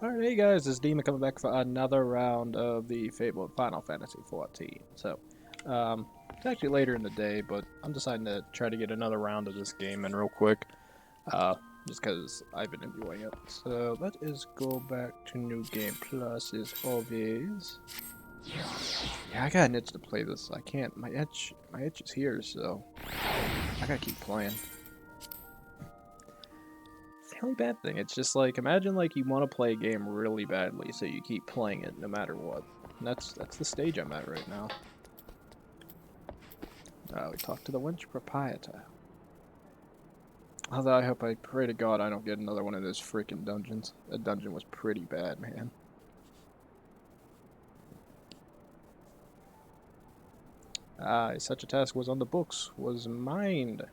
Alright, hey guys, it's Demon coming back for another round of the fabled Final Fantasy XIV. It's actually later in the day, but I'm deciding to try to get another round of this game in real quick, just because I've been enjoying it. So let us go back to New Game Plus as always. Yeah, I got an itch to play this. I can't. My itch is here, so I gotta keep playing. It's the only bad thing. It's just like, imagine like you want to play a game really badly, so you keep playing it no matter what. And that's the stage I'm at right now. We talked to the wench proprietor. Although I pray to God I don't get another one of those freaking dungeons. That dungeon was pretty bad, man. Such a task was on the books. Was mined.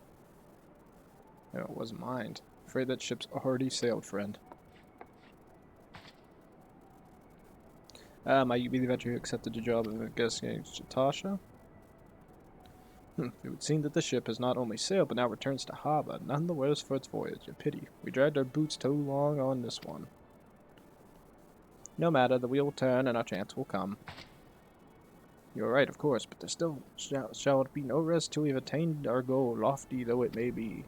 No, it wasn't mined. Afraid that ship's already sailed, friend. Might you be the adventurer who accepted the job of investigating Chatasha? It would seem that the ship has not only sailed, but now returns to harbor, none the worse for its voyage. A pity. We dragged our boots too long on this one. No matter, the wheel will turn and our chance will come. You are right, of course, but there still shall be no rest till we have attained our goal, lofty though it may be.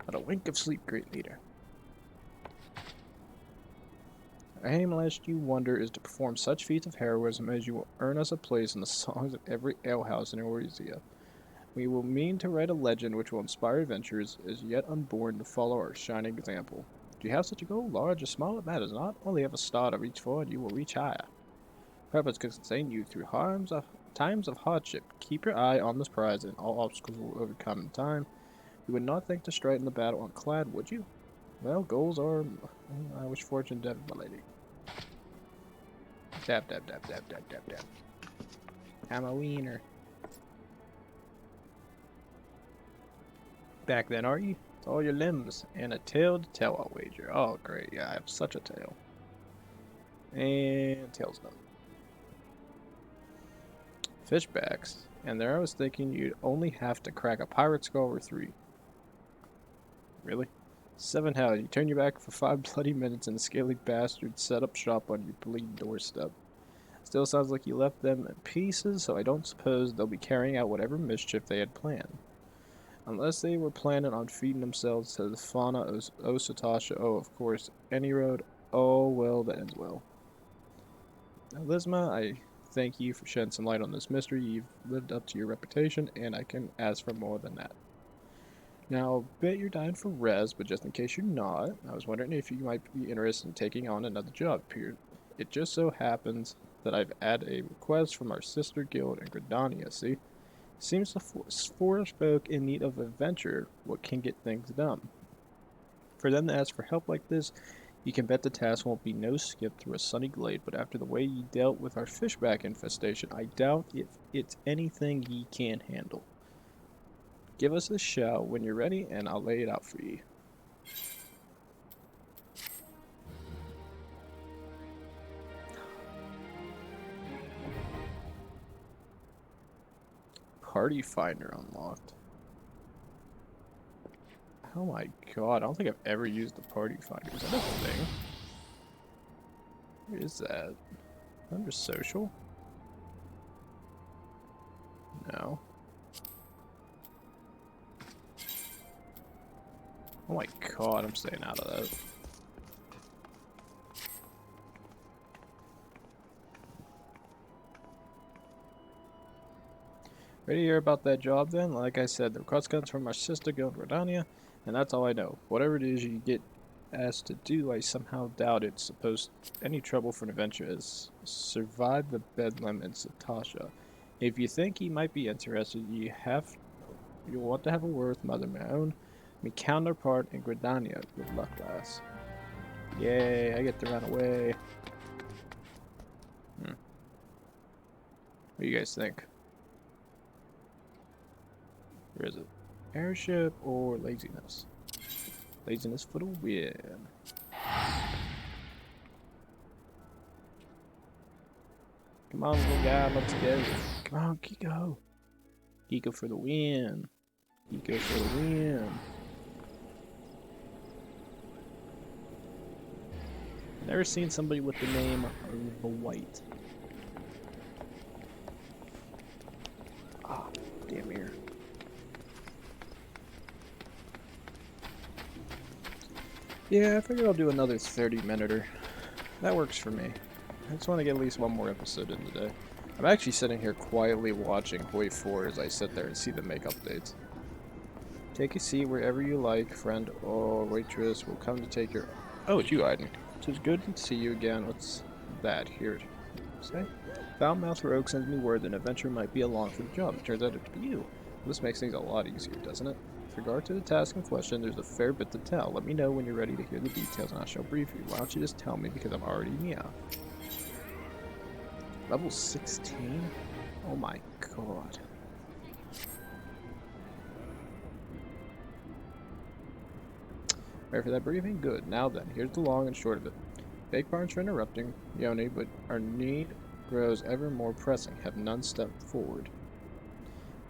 Not a wink of sleep, great leader. Our aim, lest you wonder, is to perform such feats of heroism as you will earn us a place in the songs of every alehouse in Eorzea. We will mean to write a legend which will inspire adventurers as yet unborn to follow our shining example. Do you have such a goal, large or small, it matters not. Only have a star to reach for, and you will reach higher. Purpose can sustain you through times of hardship. Keep your eye on this prize, and all obstacles will overcome in time. You would not think to strike in the battle unclad, would you? Well, goals are... I wish fortune dab, my lady. Dab, dab, dab, dab, dab, dab, dab. I'm a wiener. Back then, are you? It's all your limbs. And a tail to tell, I'll wager. Oh, great. Yeah, I have such a tail. And tail's done. Fishbacks. And there I was thinking you'd only have to crack a pirate skull or 3. Really? 7 how? You turn your back for 5 bloody minutes and the scaly bastard set up shop on your bleeding doorstep. Still sounds like you left them in pieces, so I don't suppose they'll be carrying out whatever mischief they had planned. Unless they were planning on feeding themselves to the fauna of Satasha. Oh, of course, any road. Oh, well, that ends well. Now, Lisma, I thank you for shedding some light on this mystery. You've lived up to your reputation, and I can ask for more than that. Now, I'll bet you're dying for res, but just in case you're not, I was wondering if you might be interested in taking on another job. It just so happens that I've had a request from our sister guild in Gridania, see? Seems to force folk in need of adventure what can get things done. For them to ask for help like this, you can bet the task won't be no skip through a sunny glade, but after the way ye dealt with our fishback infestation, I doubt if it's anything ye can't handle. Give us a shout when you're ready, and I'll lay it out for ye. Party Finder unlocked. Oh my god, I don't think I've ever used the Party Finder. Is that a thing? Where is that? Under social? No. Oh my god, I'm staying out of that. Ready to hear about that job then? Like I said, the request comes from our sister guild Rodania, and that's all I know. Whatever it is you get asked to do, I somehow doubt it's supposed any trouble for an adventurer is survive the bedlam in Satasha. If you think he might be interested, you'll want to have a word with Mother Maone, my counterpart in Gridania. Good luck, lass. Yay, I get to run away. What do you guys think? Where is it? Airship or laziness? Laziness for the win. Come on, little guy, let's go. Come on, Kiko. Kiko for the win. Kiko for the win. Never seen somebody with the name of the White. Ah, damn ear. Yeah, I figured I'll do another 30-minuter. That works for me. I just want to get at least one more episode in today. I'm actually sitting here quietly watching Hoi 4 as I sit there and see them make updates. Take a seat wherever you like, friend or waitress will come to take your... Oh, it's you, Aiden. It's good to see you again. What's that here? Say? Foulmouth Rogue sends me word that an adventurer might be along for the job. It turns out it to be you. This makes things a lot easier, doesn't it? With regard to the task in question, there's a fair bit to tell. Let me know when you're ready to hear the details and I shall brief you. Why don't you just tell me because I'm already meow. Level 16? Oh my god. Ready for that briefing? Good. Now then, here's the long and short of it. Beg pardon for interrupting, Yoni, but our need grows ever more pressing. Have none stepped forward.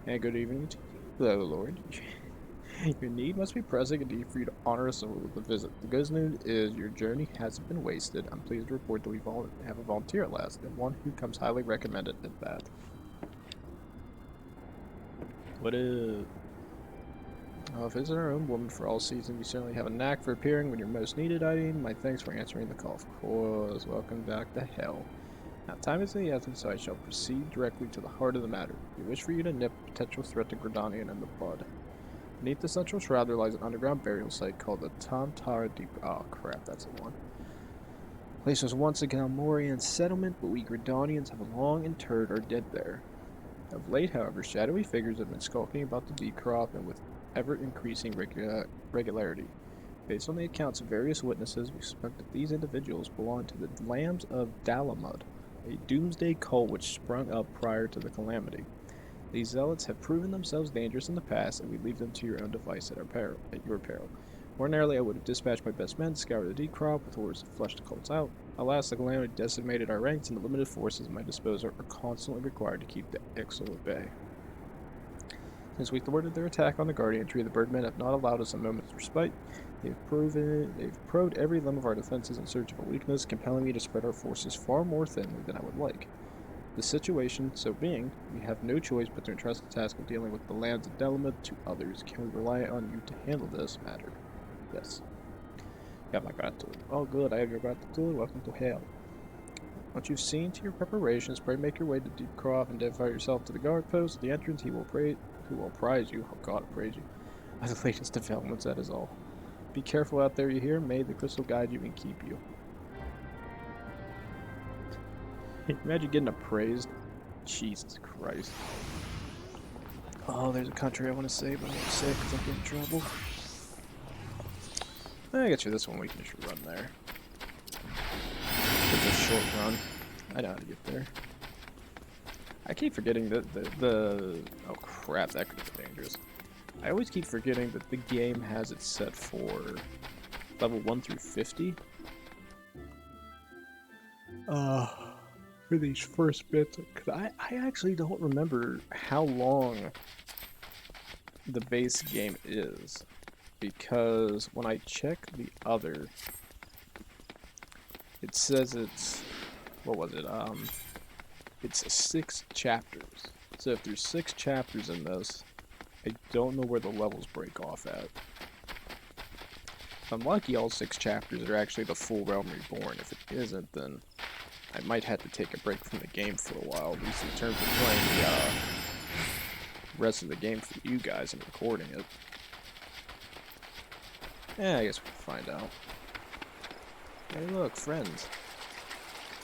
And good evening to you, hello, Lord. Your need must be pressing indeed for you to honor us with a visit. The good news is your journey hasn't been wasted. I'm pleased to report that we have a volunteer at last, and one who comes highly recommended at that. What is... Oh, if it's our own woman for all seasons, you certainly have a knack for appearing when you're most needed, Eileen. My thanks for answering the call. Of course, welcome back to hell. Now, time is of the essence, so I shall proceed directly to the heart of the matter. We wish for you to nip a potential threat to Gridanian in the bud. Beneath the central shroud there lies an underground burial site called the Tam-Tara Deep... Oh crap, that's the one. The place was once a Galmorian settlement, but we Gridanians have long interred our dead there. Of late, however, shadowy figures have been skulking about the Deepcroft and with ever-increasing regularity. Based on the accounts of various witnesses, we suspect that these individuals belong to the Lambs of Dalamud, a doomsday cult which sprung up prior to the Calamity. These zealots have proven themselves dangerous in the past, and we leave them to your own device at your peril. Ordinarily, I would have dispatched my best men to scour the Deepcroft with orders to flush the cults out. Alas, the Calamity decimated our ranks, and the limited forces at my disposal are constantly required to keep the Ixal at bay. Since we thwarted their attack on the Guardian Tree, the Birdmen have not allowed us a moment's respite. They've probed every limb of our defenses in search of a weakness, compelling me to spread our forces far more thinly than I would like. The situation so being, we have no choice but to entrust the task of dealing with the lands of Dalamud to others. Can we rely on you to handle this matter? Yes. Got my gratitude. Oh good, I have your gratitude. Welcome to hell. Once you've seen to your preparations, pray make your way to Deepcroft and identify yourself to the guard post. At the entrance, he will prize you. Oh God, I praise you. By the latest developments, that is all. Be careful out there, you hear? May the crystal guide you and keep you. Imagine getting appraised. Jesus Christ. Oh, there's a country I want to say, but I won't say it because I'll get in trouble. I guess for this one we can just run there. It's a short run. I know how to get there. I keep forgetting that the... Oh crap, that could be dangerous. I always keep forgetting that the game has it set for level 1 through 50. For these first bits, because I actually don't remember how long the base game is, because when I check the other, it says it's, what was it, it's 6 chapters. So if there's 6 chapters in this, I don't know where the levels break off at. If I'm lucky, all 6 chapters are actually the full Realm Reborn. If it isn't, then I might have to take a break from the game for a while, at least in terms of playing the rest of the game for you guys and recording it. Yeah, I guess we'll find out. Hey look, friends.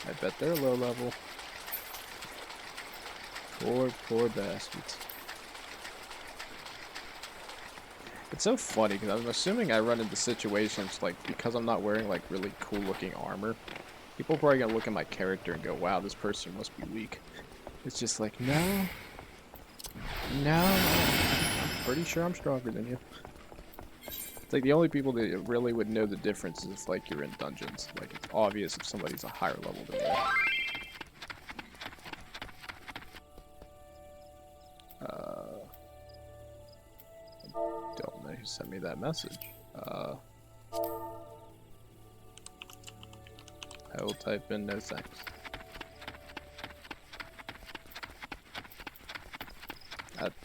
I bet they're low level. Poor bastards. It's so funny, because I'm assuming I run into situations, like, because I'm not wearing, like, really cool looking armor, people are probably gonna look at my character and go, wow, this person must be weak. It's just like, no, I'm pretty sure I'm stronger than you. It's like the only people that really would know the difference is if, like, you're in dungeons. Like, it's obvious if somebody's a higher level than you. I don't know who sent me that message. I will type in no thanks.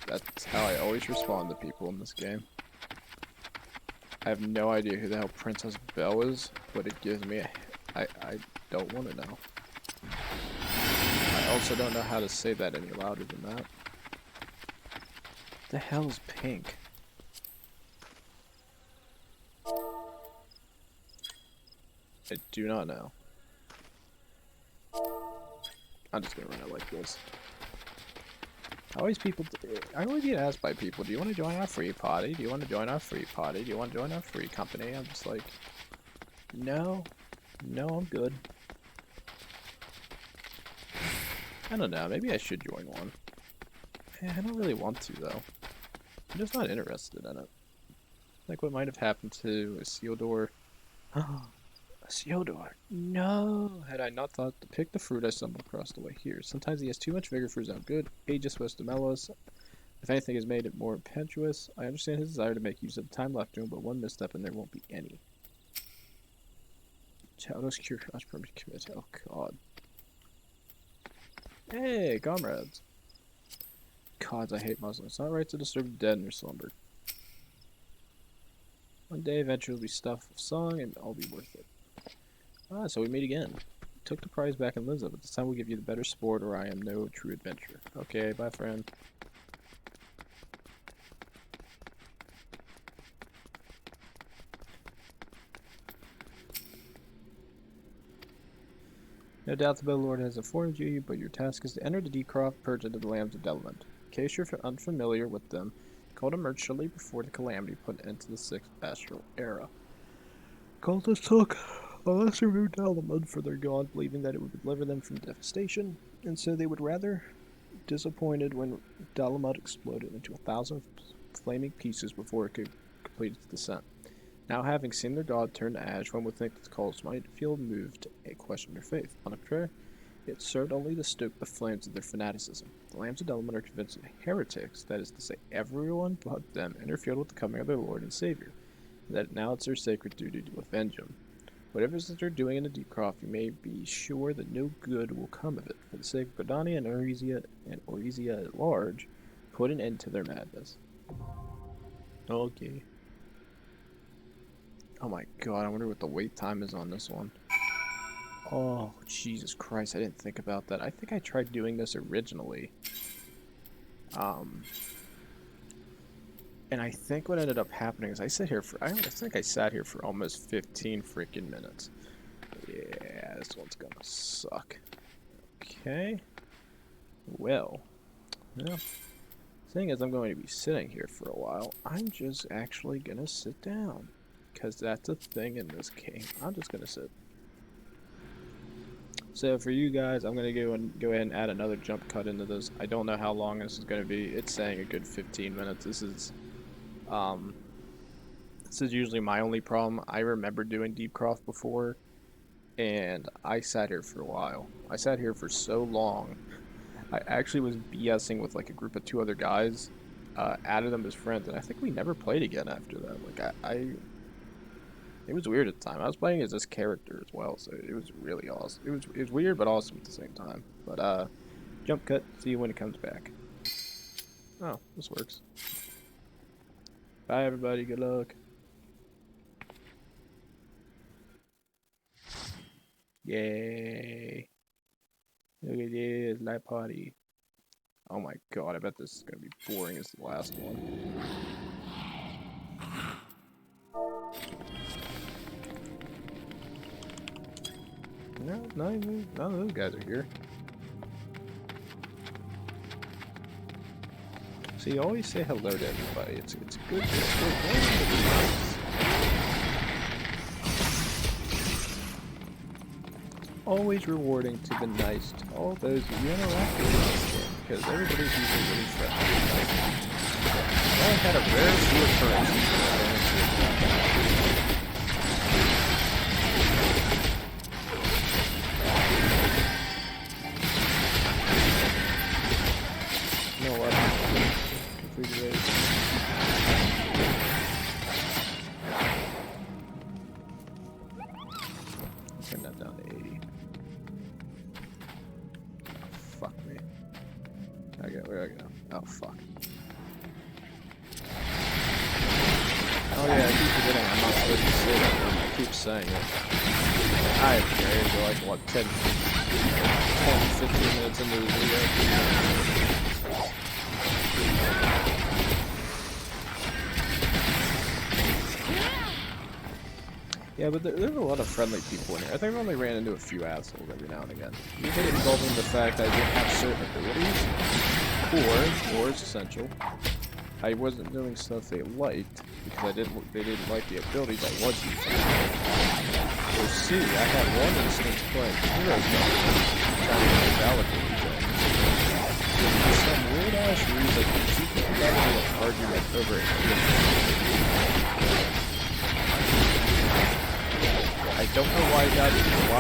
That's how I always respond to people in this game. I have no idea who the hell Princess Belle is, but it gives me I don't want to know. I also don't know how to say that any louder than that. The hell's pink? I do not know. I'm just gonna run it like this. I always get asked by people, do you want to join our free party? Do you want to join our free party? Do you want to join our free company? I'm just like, no, I'm good. I don't know, maybe I should join one. I don't really want to though. I'm just not interested in it. Like what might have happened to Isildur. Isildur, no! Had I not thought to pick the fruit I stumbled across the way here. Sometimes he has too much vigor for his own good. Age is supposed to mellow us. If anything has made it more impetuous, I understand his desire to make use of the time left to him, but one misstep and there won't be any. Childless cure cause permit commit. Oh god. Hey, comrades. Gods, I hate Muslims. It's not right to disturb the dead in their slumber. One day, eventually, will be stuff of song, and all be worth it. Ah, so we meet again. Took the prize back in Liza, but this time we'll give you the better sport, or I am no true adventurer. Okay, bye, friend. No doubt the Lord has informed you, but your task is to enter the Deepcroft, purge into the Lambs of Delamond. In case you're unfamiliar with them, called emerged shortly before the Calamity put into the 6th Astral Era. Cultists took a lesser route to Delamond for their god, believing that it would deliver them from devastation, and so they would rather disappointed when Delamond exploded into 1,000 flaming pieces before it could complete its descent. Now, having seen their god turn to ash, one would think that the cults might feel moved to question their faith. On a prayer, it served only to stoke the flames of their fanaticism. The Lambs of Delamond are convinced that heretics, that is to say everyone but them, interfered with the coming of their Lord and Savior, and that now it's their sacred duty to avenge him. Whatever it is that they're doing in the Deepcroft, you may be sure that no good will come of it. For the sake of Gridania and Eorzea at large, put an end to their madness. Okay. Oh my god, I wonder what the wait time is on this one. Oh, Jesus Christ, I didn't think about that. I think I tried doing this originally. And I think what ended up happening is I think I sat here for almost 15 freaking minutes. Yeah, this one's gonna suck. Okay. Well, seeing as I'm going to be sitting here for a while, I'm just actually gonna sit down. Because that's a thing in this game. I'm just gonna sit. So for you guys, I'm gonna go ahead and add another jump cut into this. I don't know how long this is gonna be. It's saying a good 15 minutes. This is usually my only problem. I remember doing Deepcroft before, and I sat here for a while. I sat here for so long. I actually was BSing with like a group of 2 other guys, added them as friends, and I think we never played again after that. Like it was weird at the time. I was playing as this character as well, so it was really awesome. It was weird but awesome at the same time. But jump cut. See you when it comes back. Oh, this works. Bye everybody. Good luck. Yay! Look at this light party. Oh my god! I bet this is gonna be boring as the last one. No, none of those guys are here. So you always say hello to everybody. It's good. Always rewarding to be nice to all those you interact with in this game, because everybody's usually really friendly. I had a rare few occurrences. down to 80. Fuck me. Where I go? Oh, fuck. Oh yeah, I keep forgetting I'm not supposed to say that word. I keep saying it. I have carried like, what, 10, 15 minutes into the video. Yeah, but there's a lot of friendly people in here. I think I've only ran into a few assholes every now and again. Usually involving the fact I didn't have certain abilities, or it's essential, I wasn't doing stuff they liked because they didn't like the abilities I was using. Or C, I had one instance playing heroes trying to validate things. For some weird ass reason, two people got into an argument over a hero. I don't know why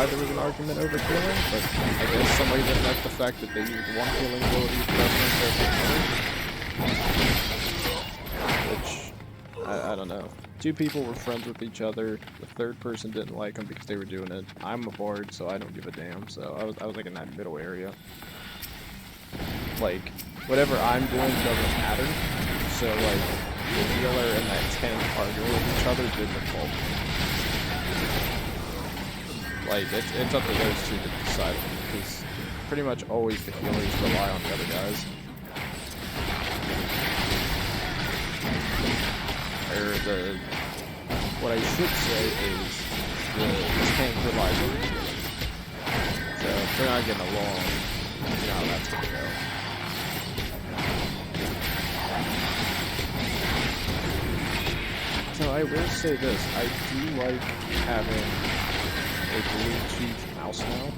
there was an argument over healing, but I guess somebody didn't like the fact that they used one healing ability which I don't know. Two people were friends with each other. The third person didn't like them because they were doing it. I'm a bard, so I don't give a damn. So I was like in that middle area. Like whatever I'm doing doesn't matter. So like the healer and that tank arguing with each other didn't involve me. Like, it's up to those two to decide, because pretty much always the healers rely on the other guys. Or what I should say is, the tank relies on the healer. So if they're not getting along, you know how that's gonna go. So I will say this, I do like having a Bluetooth mouse now.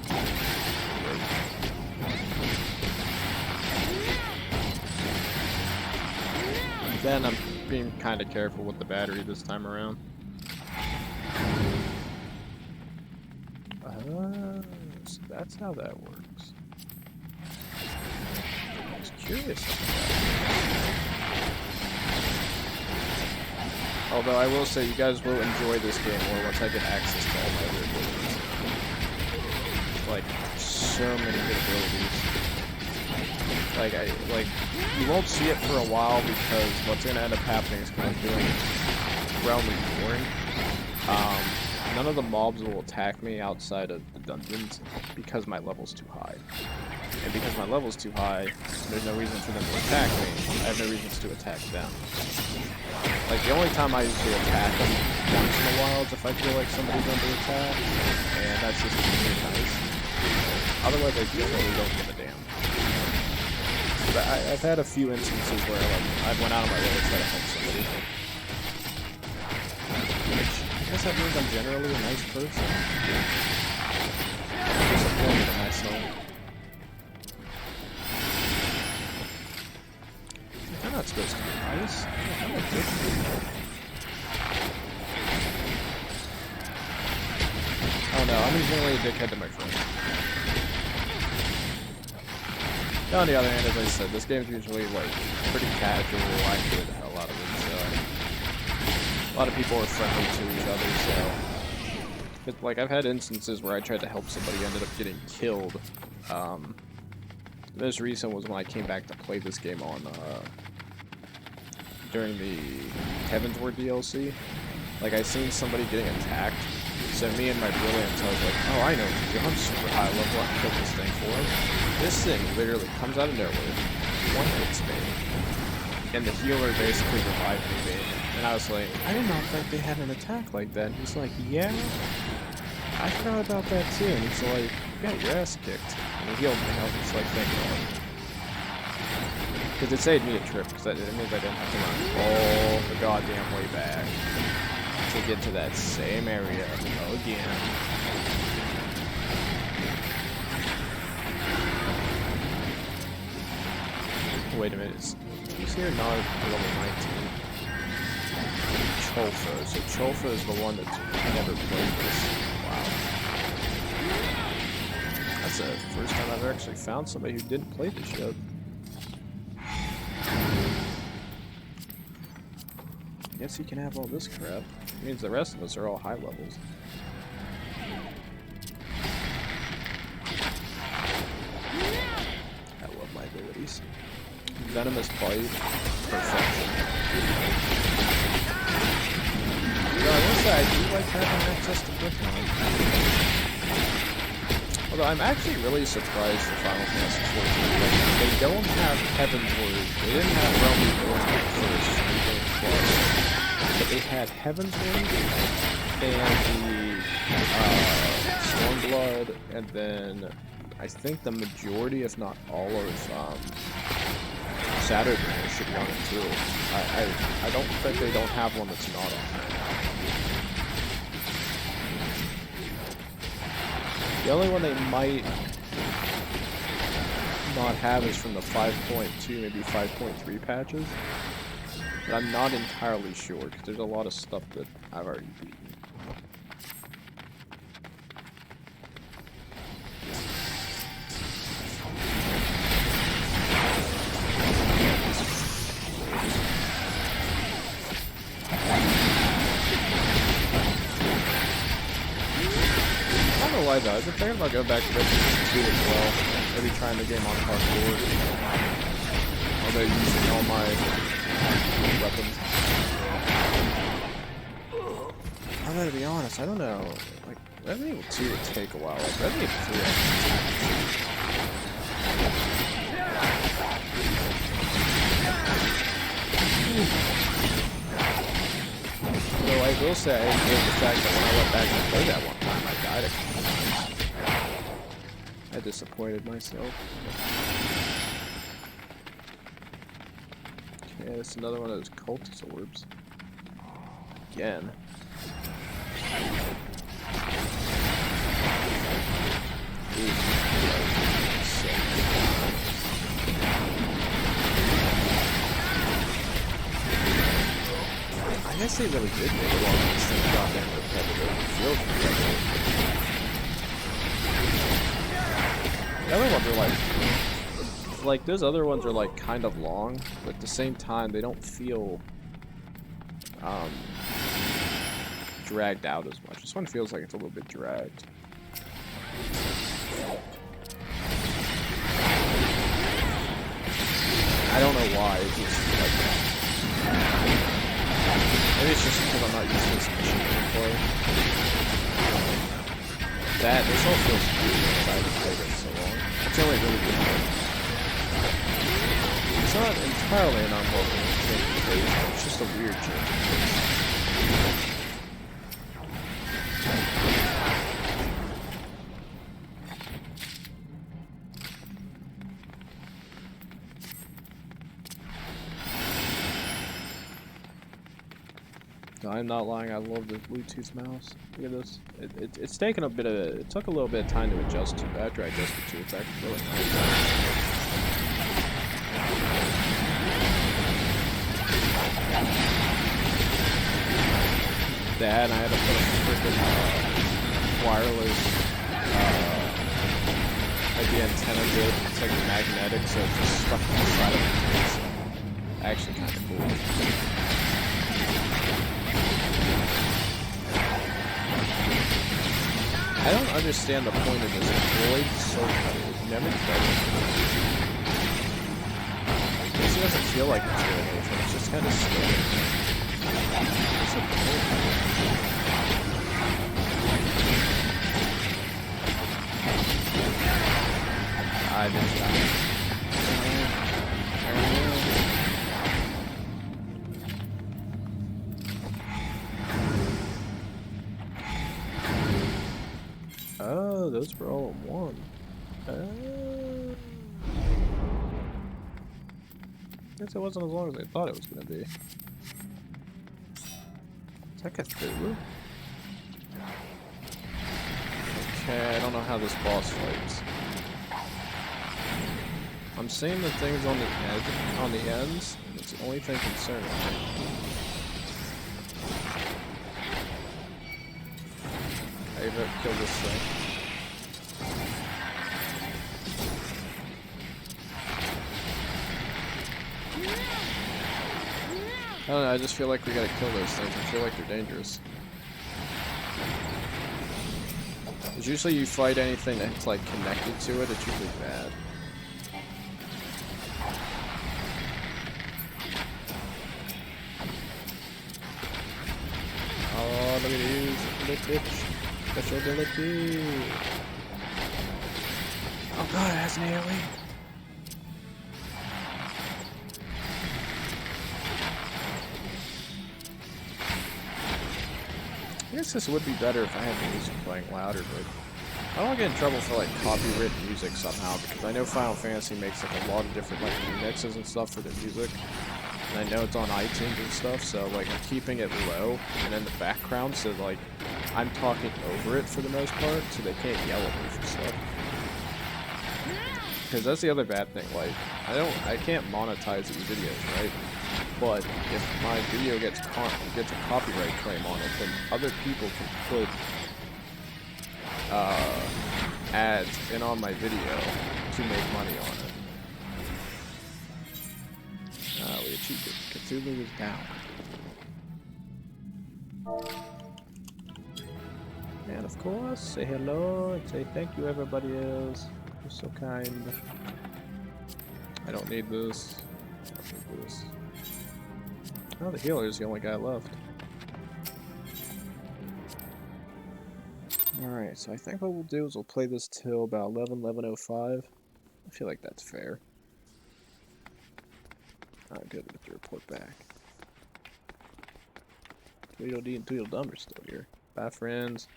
Then I'm being kind of careful with the battery this time around. So that's how that works. I was curious about that. Although I will say you guys will enjoy this game more once I get access to all my other abilities. Like, so many good abilities. Like, you won't see it for a while because what's going to end up happening is when I'm doing Realm Reborn, none of the mobs will attack me outside of the dungeons because my level's too high. And because my level's too high, there's no reason for them to attack me. I have no reasons to attack them. Like, the only time I usually attack them once in a while is if I feel like somebody's under attack, and that's just really nice. Otherwise, I generally don't give a damn. But I've had a few instances where, like, I went out of my way to try to help somebody. Which, I guess that means I'm generally a nice person. I'm disappointed in myself. I'm not supposed to be nice. I'm a dick. Oh no, I'm generally a dickhead to my friends. On the other hand, as I said, this game's usually like pretty casual. I enjoy the hell out of it, so a lot of people are friendly to each other, so like I've had instances where I tried to help somebody, ended up getting killed. Most recent was when I came back to play this game on during the Heaven's Word DLC. Like, I seen somebody getting attacked, so me and my brilliance, I was like, oh, I know what to do. I'm super high level, I can kill this thing for him. This thing literally comes out of nowhere, one hits me, and the healer basically revived me. And I was like, I did not think they had an attack like that. And he's like, yeah, I forgot about that too. And he's like, you got your ass kicked. And he healed me. I was just like, thank you. Because it saved me a trip, because it means I didn't have to run all the goddamn way back to get to that same area again. Wait a minute, he's here now at level 19. Cholfa, so Cholfa is the one that's never played this. Wow. That's the first time I've actually found somebody who didn't play this yet. I guess he can have all this crap. It means the rest of us are all high levels. Venomous Bite, perfection. So I will say, I do like having access to Brickman. Although I'm actually really surprised the Final Fantasy XIV. Like, they don't have Heaven's Word. They didn't have Realm Reborn at first, plus, but they had Heaven's Word and the Stormblood, and then I think the majority, if not all, of Saturday should run it too. I don't think they don't have one that's not on there. The only one they might not have is from the 5.2, maybe 5.3 patches. But I'm not entirely sure, because there's a lot of stuff that I've already beaten. I was thinking about going back to Resident 2 as well. Maybe trying the game on hardcore. Although using all my weapons. I'm gonna be honest, I don't know. Like, Resident Evil 2 would take a while. Like, Resident Evil 3 Though I will say, I enjoyed the fact that when I went back and played that one time, I died again. I disappointed myself. Okay, that's another one of those cultist orbs. Again. I guess they really did make a lot of these things goddamn repetitive. It feels repetitive. The other ones are like those other ones are like kind of long, but at the same time they don't feel dragged out as much. This one feels like it's a little bit dragged. I don't know why, it's just like maybe it's just because I'm not used to this machine gameplay. This all feels weird because I haven't played it so long. It's only really good one. It's not entirely an unwelcome change of pace, it's just a weird change of pace. I'm not lying, I love the Bluetooth mouse. Look at this. It's taken a bit of it took a little bit of time to adjust to, but after I adjusted to it, it's actually really nice. That, and I had to put a freaking wireless like the antenna bit. It's like magnetic, so it's just stuck on the side of the case. Actually kind of cool. I don't understand the point of this. Void so it never tried it. This doesn't feel like it's doing anything. It's just kind of scary. What's the point? I didn't die. Oh, those were all in one. Guess it wasn't as long as I thought it was going to be. Is that Cthulhu? Okay, I don't know how this boss fights. I'm seeing the things on the edge, on the ends. It's the only thing concerning me. I better kill this thing. I don't know, I just feel like we gotta kill those things. I feel like they're dangerous. Because usually you fight anything that's like connected to it, it's usually bad. Oh, look at these. Look at special ability. Oh god, it has an AoE. I guess this would be better if I had the music playing louder, but I don't want to get in trouble for like copyrighted music somehow, because I know Final Fantasy makes like a lot of different like remixes and stuff for their music. And I know it's on iTunes and stuff, so like I'm keeping it low and in the background, so like I'm talking over it for the most part, so they can't yell at me for stuff. Because that's the other bad thing, like I can't monetize these videos, right? But if my video gets a copyright claim on it, then other people can put ads in on my video to make money on it. We achieved it. Cthulhu is down. And of course, say hello and say thank you everybody else. You're so kind. I don't need this. I don't need this. Oh, the healer is the only guy left. Alright, so I think what we'll do is we'll play this till about 11:05. I feel like that's fair. Alright, good. With the report back. Tweedledee and Tweedledum are still here. Bye, friends.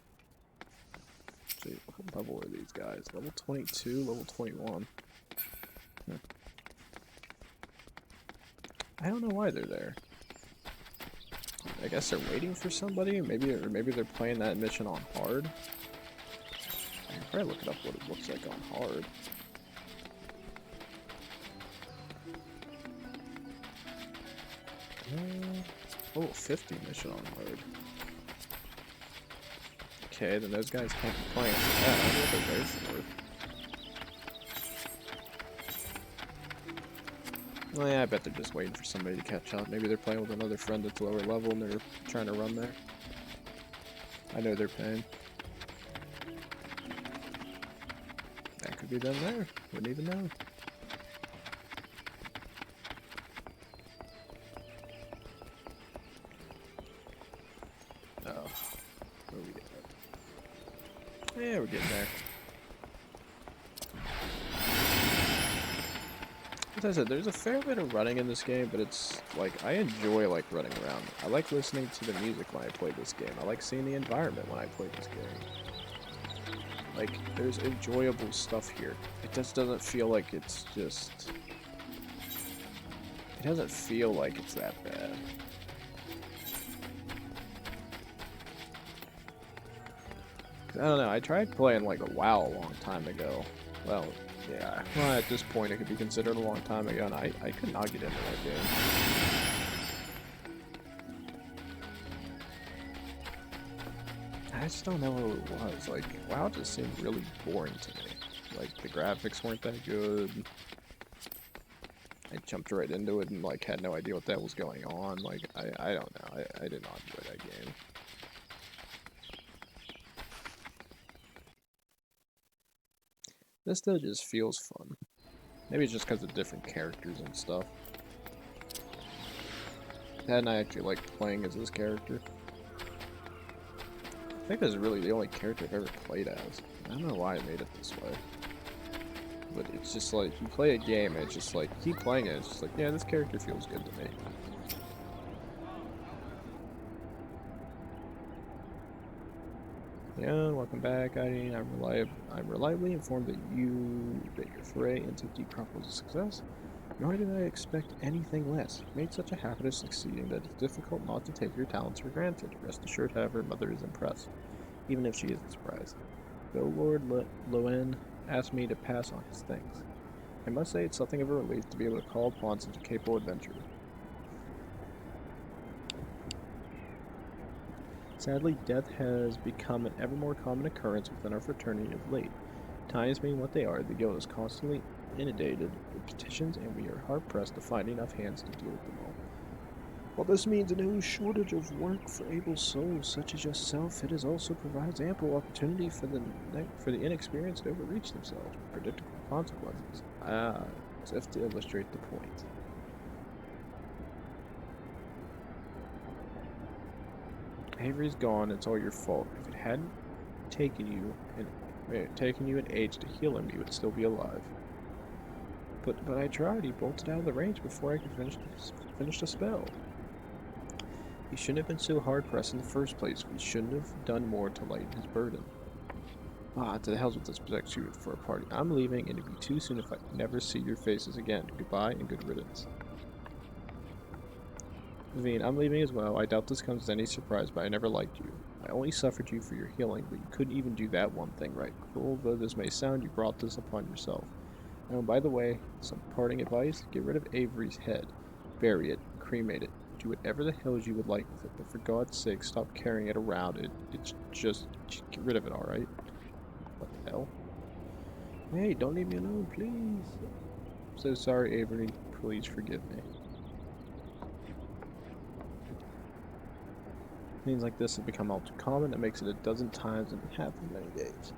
Actually, what level are these guys? Level 22, level 21. I don't know why they're there. I guess they're waiting for somebody, or maybe they're playing that mission on hard. I can probably look it up what it looks like on hard. Level 50 mission on hard. Okay, then those guys can't be playing for that. I don't know what they're there for. Well, yeah, I bet they're just waiting for somebody to catch up. Maybe they're playing with another friend that's lower level and they're trying to run there. I know they're paying. That could be them there. Wouldn't even know. Oh. Where are we getting at? Yeah, we're getting there. As I said, there's a fair bit of running in this game, but it's like I enjoy like running around. I like listening to the music when I play this game. I like seeing the environment when I play this game. Like there's enjoyable stuff here. It just doesn't feel like it's just. It doesn't feel like it's that bad. I don't know. I tried playing like a WoW a long time ago. Well. Yeah, well at this point it could be considered a long time ago, and I could not get into that game. I just don't know what it was. Like, WoW just seemed really boring to me. Like, the graphics weren't that good. I jumped right into it and, like, had no idea what that was going on. Like, I don't know. I did not enjoy that game. This though just feels fun. Maybe it's just because of different characters and stuff. And I actually like playing as this character. I think this is really the only character I've ever played as. I don't know why I made it this way. But it's just like, you play a game and it's just like, keep playing it, it's just like, yeah, this character feels good to me. Yeah, welcome back, Hydaelyn. I'm reliably informed that your foray into Deepcroft was a success. Nor did I expect anything less. You made such a habit of succeeding that it's difficult not to take your talents for granted. Rest assured, however, Mother is impressed, even if she isn't surprised. Though Lord Loen asked me to pass on his thanks. I must say it's something of a relief to be able to call upon such a capable adventurer. Sadly, death has become an ever more common occurrence within our fraternity of late. Times being what they are, the guild is constantly inundated with petitions, and we are hard-pressed to find enough hands to deal with them all. While this means no shortage of work for able souls such as yourself, it also provides ample opportunity for the inexperienced to overreach themselves with predictable consequences. As if to illustrate the point. Avery's gone, it's all your fault. If it hadn't taken you an age to heal him, he would still be alive. But I tried. He bolted out of the range before I could finish the spell. He shouldn't have been so hard-pressed in the first place. We shouldn't have done more to lighten his burden. Ah, to the hells with this protect you for a party. I'm leaving, and it'd be too soon if I never see your faces again. Goodbye and good riddance. Veen, I'm leaving as well. I doubt this comes as any surprise, but I never liked you. I only suffered you for your healing, but you couldn't even do that one thing right. Cruel though this may sound, you brought this upon yourself. Oh, and by the way, some parting advice, get rid of Avery's head. Bury it, cremate it, do whatever the hell you would like with it, but for God's sake, stop carrying it around. It's just get rid of it, alright? What the hell? Hey, don't leave me alone, please. I'm so sorry, Avery. Please forgive me. Things like this have become all too common. It makes it a dozen times in half as many days.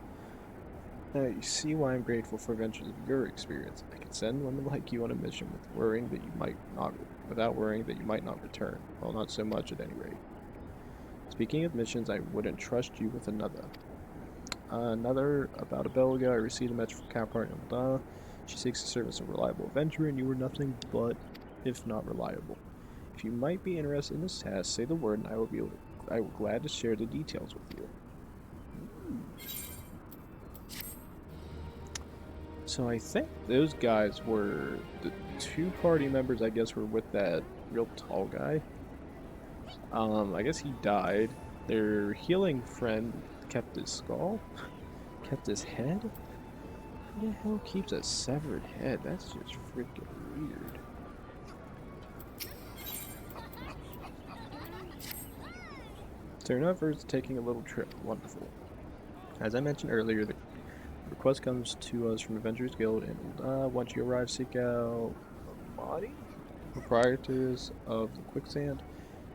Now you see why I'm grateful for adventures of your experience. I can send women like you on a mission without worrying that you might not return. Well, not so much at any rate. Speaking of missions, I wouldn't trust you with another. About a bell ago, I received a message from counterpart Tam-Tara. She seeks the service of a reliable adventurer, and you were nothing but, if not reliable. If you might be interested in this task, say the word, and I will be glad to share the details with you. So I think those guys were the two party members. I guess were with that real tall guy. I guess he died. Their healing friend kept his skull, kept his head. Who the hell keeps a severed head? That's just freaking weird. Turnover is taking a little trip. Wonderful. As I mentioned earlier, the request comes to us from Adventurers Guild, and once you arrive, seek out Amadi, proprietors of the Quicksand.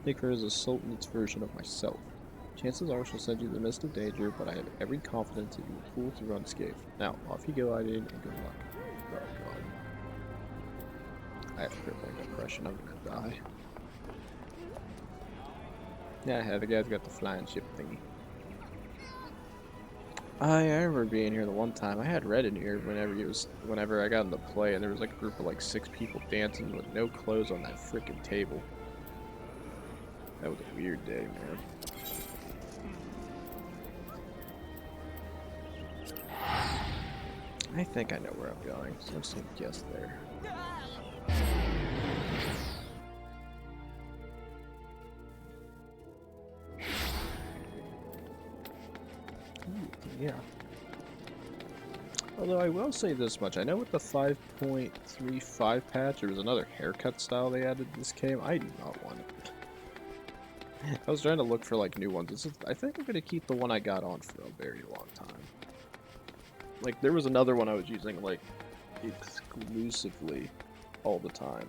Take her as a Sultan's version of myself. Chances are she'll send you in the midst of danger, but I have every confidence that you will pull through unscathed. Now, off you go, Hydaelyn, and good luck. Oh god. I have a crippling depression, I'm gonna die. Yeah, the guy's got the flying ship thingy. I remember being here the one time. I had Red in here whenever I got into play, and there was like a group of like 6 people dancing with no clothes on that freaking table. That was a weird day, man. I think I know where I'm going, so I'm just gonna guess there. Yeah. Although I will say this much, I know with the 5.35 patch, there was another haircut style they added to this game. I do not want it. I was trying to look for like new ones. I think I'm gonna keep the one I got on for a very long time. Like there was another one I was using like exclusively all the time.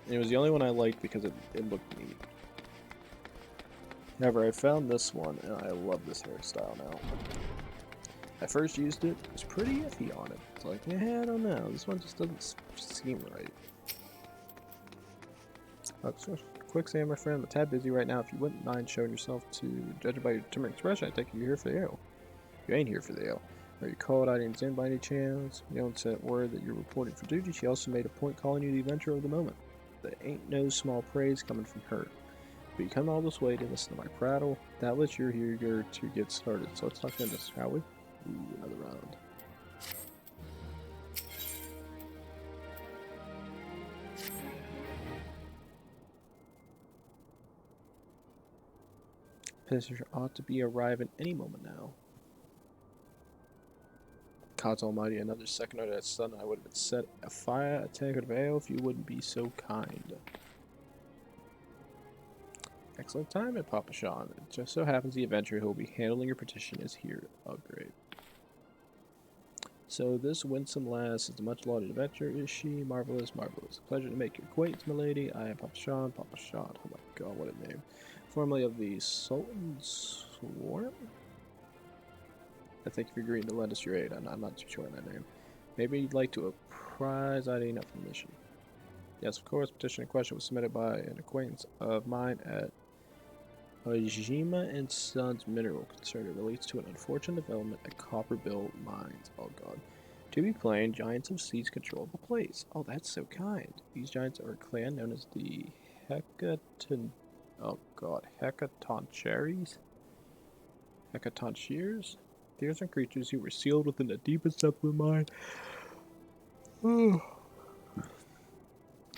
And it was the only one I liked because it looked neat. However, I found this one and I love this hairstyle now. I first used it, was pretty iffy on it. It's like, yeah, I don't know, this one just doesn't seem right. Quicksand, my friend, I'm a tad busy right now. If you wouldn't mind showing yourself to judge by your determined expression, I think you're here for the ale. You ain't here for the ale. Are you called Hydaelyn's in by any chance? Hydaelyn sent word that you're reporting for duty. She also made a point calling you the adventurer of the moment. There ain't no small praise coming from her. But you come all this way to listen to my prattle. Doubtless you're here to get started. So let's talk into this, shall we? Ooh, another round. Passenger ought to be arriving any moment now. God's almighty, another second under that sun, I would have been set afire a tankard of ale if you wouldn't be so kind. Excellent time at Papa Sean. It just so happens the adventurer who will be handling your petition is here. Oh, great. So this winsome lass is the much-lauded adventurer, is she? Marvelous, marvelous. A pleasure to make your acquaintance, milady. I am Papa Sean. Papa Sean. Oh my god, what a name. Formerly of the Sultan's Swarm? I thank you for agreeing to lend us your aid. I'm not too sure on that name. Maybe you'd like to apprise Hydaelyn of the mission. Yes, of course. Petition in question was submitted by an acquaintance of mine at Hajima and Sons mineral concern. It relates to an unfortunate development at Copperbill Mines. Oh god. To be plain, giants have seized control of the place. Oh, that's so kind. These giants are a clan known as the Hecaton... Oh god, Hecatoncheries? Hecatoncheers? These are creatures who were sealed within the deepest depth of the mine.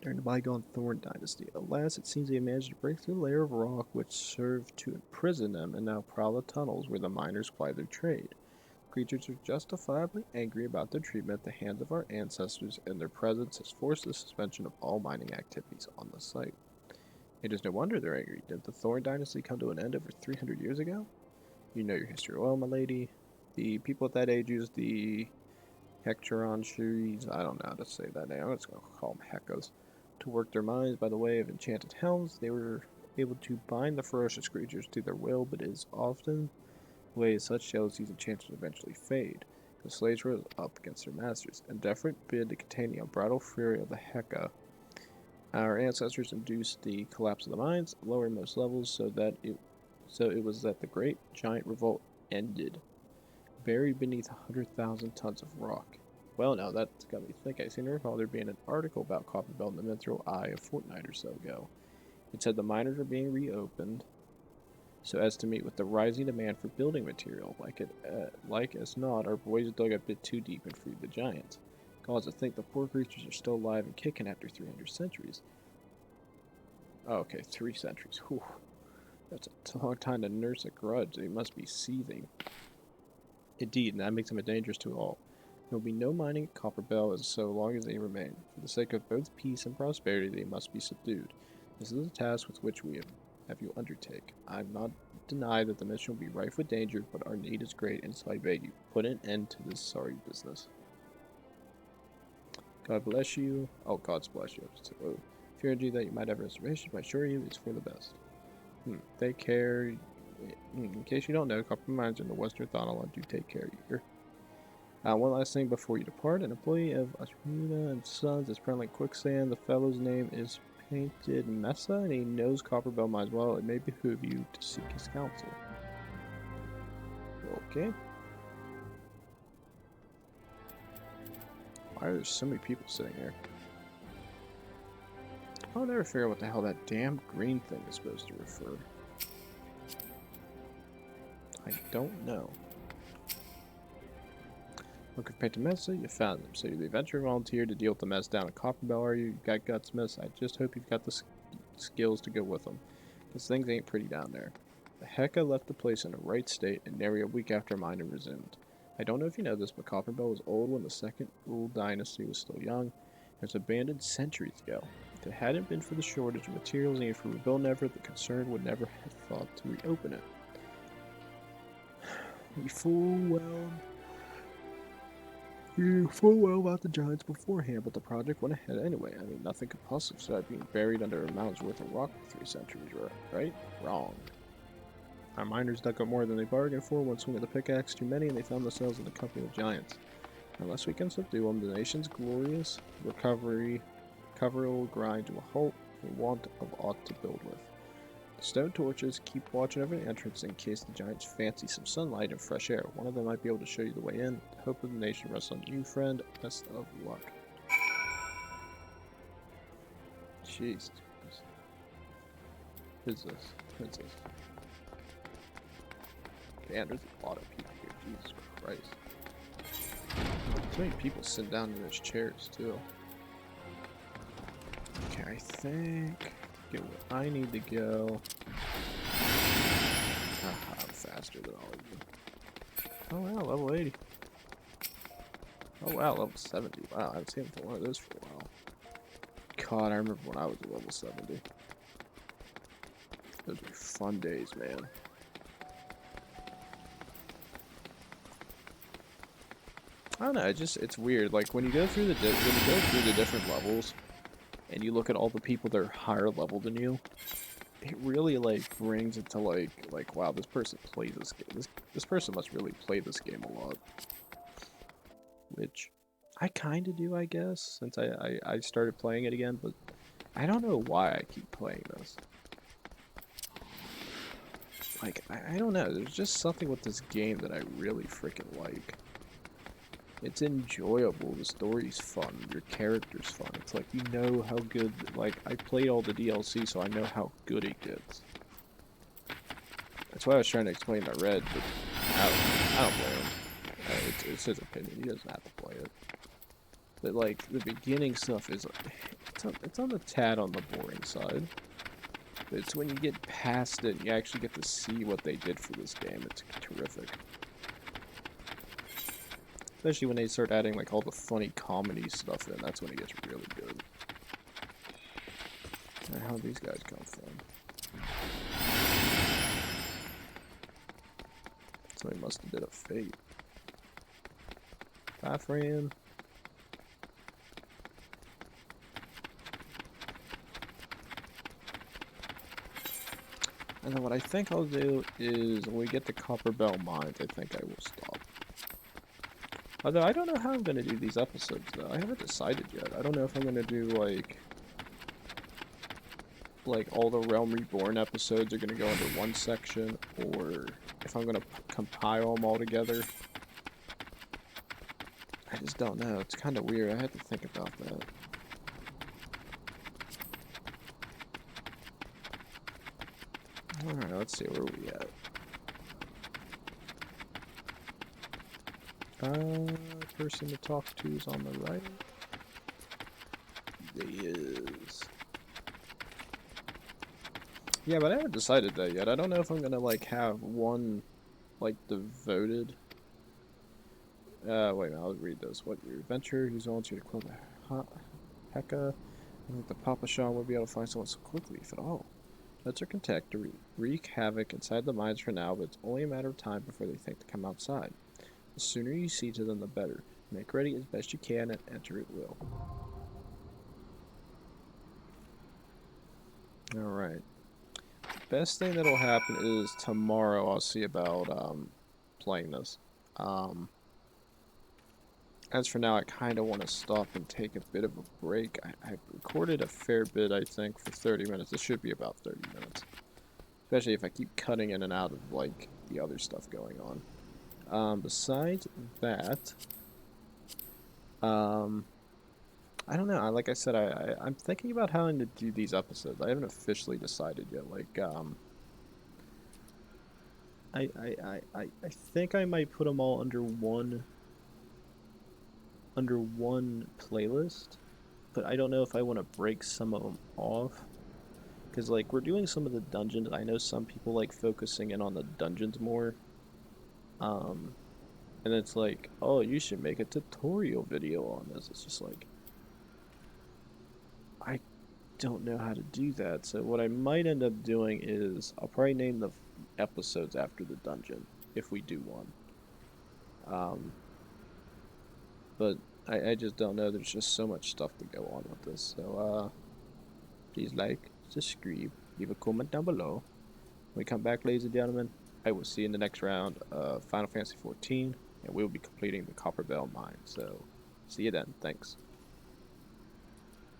During the bygone Thorn Dynasty. Alas, it seems they managed to break through the layer of rock which served to imprison them and now prowl the tunnels where the miners ply their trade. Creatures are justifiably angry about their treatment at the hands of our ancestors, and their presence has forced the suspension of all mining activities on the site. It is no wonder they're angry. Did the Thorn Dynasty come to an end over 300 years ago? You know your history well, my lady. The people at that age used the Hectoron Shuris, I don't know how to say that name, I'm just going to call them Heckas, to work their mines by the way of enchanted helms. They were able to bind the ferocious creatures to their will, but it is often the way such jealousies and chances eventually fade. The slaves rose up against their masters, in desperate bid to contain the unbridled fury of the Heka. Our ancestors induced the collapse of the mines, lowermost levels, so it was that the great giant revolt ended, buried beneath 100,000 tons of rock. Well, now that's got me thinking. I seem to recall there being an article about Copperbelt in the Mithril Eye a fortnight or so ago. It said the miners were being reopened so as to meet with the rising demand for building material. Like as not, our boys dug a bit too deep and freed the giants. Gods, to think the poor creatures are still alive and kicking after 300 centuries. Oh, okay, 3 centuries. Whew. That's a long time to nurse a grudge. They must be seething. Indeed, and that makes them a danger to all. There will be no mining at Copperbell as so long as they remain. For the sake of both peace and prosperity, they must be subdued. This is a task with which we have you undertake. I have not denied that the mission will be rife with danger, but our need is great, and so I beg you, put an end to this sorry business. God bless you. Oh, God's bless you. Fearing you that you might have reservations, but I assure you it's for the best. Take care. In case you don't know, Copper Mines are in the Western Thanalan. Do take care here. One last thing before you depart. An employee of Ascians and Sons is currently in quicksand. The fellow's name is Painted Mesa, and he knows Copperbell Mines well. It may behoove you to seek his counsel. Okay. Why are there so many people sitting here? I'll never figure out what the hell that damn green thing is supposed to refer. I don't know. Look at Painted Mesa, you found them. So you're the adventurer volunteer to deal with the mess down at Copperbell, are you? You got guts, miss. I just hope you've got the skills to go with them. Because things ain't pretty down there. The Heka left the place in a right state, and nary a week after mining resumed. I don't know if you know this, but Copperbell was old when the Second Umbral Dynasty was still young. It was abandoned centuries ago. If it hadn't been for the shortage of materials needed for rebuilding effort, the concern would never have thought to reopen it. You knew full well about the giants beforehand, but the project went ahead anyway. I mean, nothing could possibly start being buried under a mountain's worth of rock for 3 centuries, right? Wrong. Our miners dug up more than they bargained for, one swing of the pickaxe too many, and they found themselves in the company of giants. Unless we can subdue them, the nation's glorious recovery will grind to a halt for want of aught to build with. The stone torches keep watching over the entrance in case the giants fancy some sunlight and fresh air. One of them might be able to show you the way in. The hope of the nation rests on you, friend. Best of luck. Jesus. Who's this? Damn, there's a lot of people here. Jesus Christ. So many people sitting down in those chairs, too. Okay, I think... get where I need to go. I'm faster than all of you. Oh wow, level 80. Oh wow, level 70. Wow, I haven't seen one of those for a while. God, I remember when I was at level 70. Those were fun days, man. I don't know, it's weird. Like when you go through the different levels, and you look at all the people that are higher level than you, it really like brings it to like wow, this person plays this game. This person must really play this game a lot. Which I kind of do, I guess, since I started playing it again, but I don't know why I keep playing this. like, I don't know, there's just something with this game that I really freaking like. It's enjoyable, the story's fun, your character's fun. It's like, you know how good, like, I played all the DLC, so I know how good it gets. That's why I was trying to explain to Red, but I don't blame him. It's his opinion, he doesn't have to play it. But, like, the beginning stuff is, it's on the tad on the boring side. But it's when you get past it, you actually get to see what they did for this game. It's terrific. Especially when they start adding like all the funny comedy stuff in, that's when it gets really good. How did these guys come from? Somebody must have did a fate. Bye, friend. And then what I think I'll do is when we get to Copper Bell Mines, I think I will stop. Although I don't know how I'm going to do these episodes though. I haven't decided yet. I don't know if I'm going to do like all the Realm Reborn episodes are going to go into one section, or if I'm going to compile them all together. I just don't know. It's kind of weird. I had to think about that. Alright, let's see where we at. Person to talk to is on the right. There he is. Yeah, but I haven't decided that yet. I don't know if I'm gonna like have one like devoted. Wait a minute, I'll read this. What your adventure? Who's on to the club? Heka. I think the Papa Sean would be able to find someone so quickly, if at all. Let's her contact to wreak havoc inside the mines for now, but it's only a matter of time before they think to come outside. The sooner you see to them, the better. Make ready as best you can and enter at will. Alright. Best thing that'll happen is tomorrow I'll see about playing this. As for now, I kind of want to stop and take a bit of a break. I recorded a fair bit, I think, for 30 minutes. This should be about 30 minutes. Especially if I keep cutting in and out of, like, the other stuff going on. Besides that, I don't know. Like I said, I'm thinking about how to do these episodes. I haven't officially decided yet. Like, I think I might put them all under one playlist, but I don't know if I want to break some of them off, because like we're doing some of the dungeons. I know some people like focusing in on the dungeons more, and it's like, oh, you should make a tutorial video on this. It's just like, I don't know how to do that. So what I might end up doing is I'll probably name the episodes after the dungeon if we do one. But I just don't know. There's just so much stuff to go on with this. So, please like, subscribe, leave a comment down below. When we come back, ladies and gentlemen, I will see you in the next round of Final Fantasy XIV, and we'll be completing the Copper Bell Mine. So, see you then. Thanks.